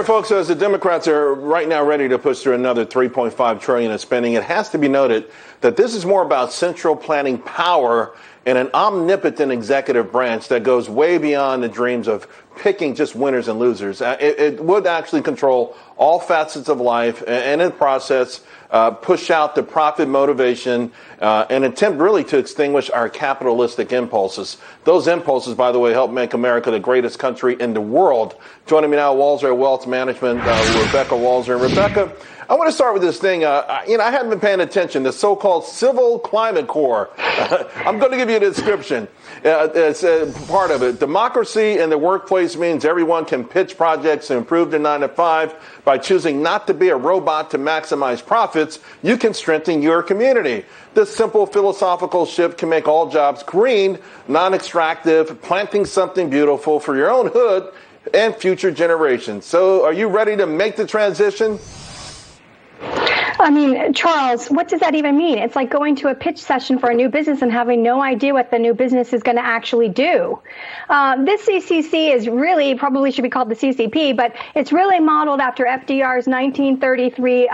right, folks, as the Democrats are right now ready to push through another $3.5 trillion in spending, it has to be noted that this is more about central planning power and an omnipotent executive branch that goes way beyond the dreams of picking just winners and losers. It would actually control all facets of life and in the process push out the profit motivation and attempt really to extinguish our capitalistic impulses. Those impulses, by the way, help make America the greatest country in the world. Joining me now, Walser Wealth Management, Rebecca Walser. And Rebecca, I want to start with this thing. I haven't been paying attention. The so-called Civil Climate Corps. I'm going to give you a description. It's part of it. Democracy in the workplace means everyone can pitch projects to improve their 9 to 5. By choosing not to be a robot to maximize profits, you can strengthen your community. This simple philosophical shift can make all jobs green, non-extractive, planting something beautiful for your own hood and future generations. So are you ready to make the transition? I mean, Charles, what does that even mean? It's like going to a pitch session for a new business and having no idea what the new business is going to actually do. This CCC is really, probably should be called the CCP, but it's really modeled after FDR's 1933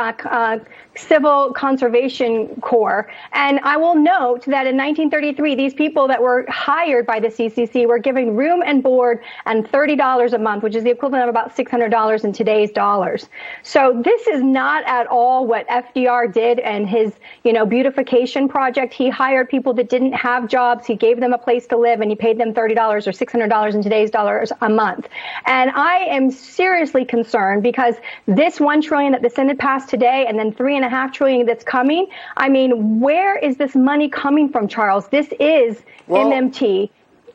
Civil Conservation Corps. And I will note that in 1933, these people that were hired by the CCC were given room and board and $30 a month, which is the equivalent of about $600 in today's dollars. So this is not at all what FDR did and his, beautification project. He hired people that didn't have jobs. He gave them a place to live and he paid them $30 or $600 in today's dollars a month. And I am seriously concerned because this $1 trillion that the Senate passed today and then $3.5 trillion that's coming. I mean, where is this money coming from, Charles? This is MMT.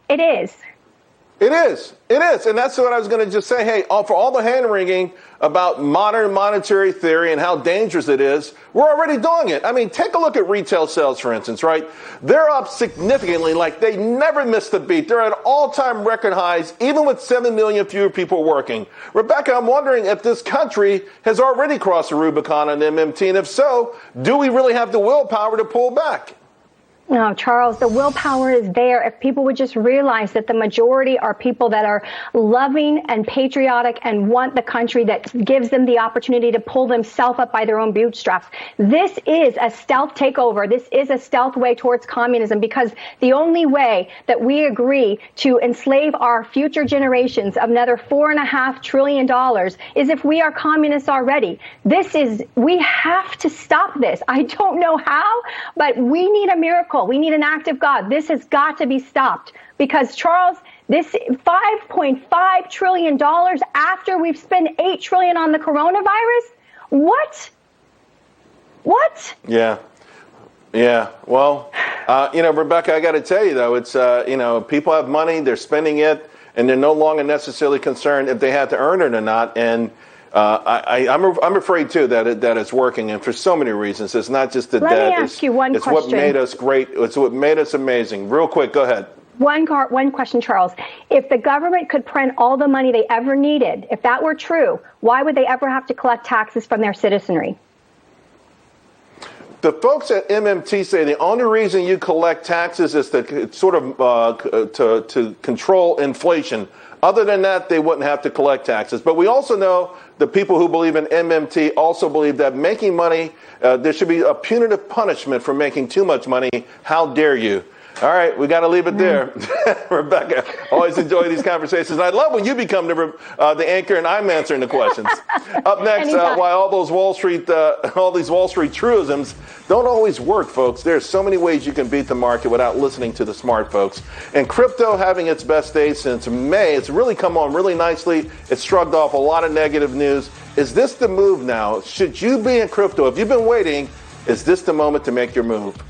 It is. It is. It is. And that's what I was going to just say. Hey, for all the hand-wringing about modern monetary theory and how dangerous it is, we're already doing it. I mean, take a look at retail sales, for instance, right? They're up significantly, like they never missed a beat. They're at all-time record highs, even with 7 million fewer people working. Rebecca, I'm wondering if this country has already crossed the Rubicon on MMT, and if so, do we really have the willpower to pull back? No, Charles, the willpower is there. If people would just realize that the majority are people that are loving and patriotic and want the country that gives them the opportunity to pull themselves up by their own bootstraps. This is a stealth takeover. This is a stealth way towards communism because the only way that we agree to enslave our future generations of another $4.5 trillion is if we are communists already. We have to stop this. I don't know how, but we need a miracle. We need an act of God. This has got to be stopped because, Charles, this $5.5 trillion after we've spent $8 trillion on the coronavirus? What? Yeah. Well, Rebecca, I got to tell you, though, it's, people have money, they're spending it, and they're no longer necessarily concerned if they had to earn it or not. And I'm afraid, too, that it's working, and for so many reasons. It's not just the debt. Let me ask you one question. It's what made us great. It's what made us amazing. Real quick, go ahead. One question, Charles. If the government could print all the money they ever needed, if that were true, why would they ever have to collect taxes from their citizenry? The folks at MMT say the only reason you collect taxes is to sort of to control inflation. Other than that, they wouldn't have to collect taxes. But we also know the people who believe in MMT also believe that making money, there should be a punitive punishment for making too much money. How dare you? All right, we got to leave it there. Rebecca, always enjoy these conversations. I love when you become the anchor and I'm answering the questions. Up next, why all these Wall Street truisms don't always work, folks. There's so many ways you can beat the market without listening to the smart folks. And crypto having its best day since May. It's really come on really nicely. It's shrugged off a lot of negative news. Is this the move now? Should you be in crypto? If you've been waiting, is this the moment to make your move?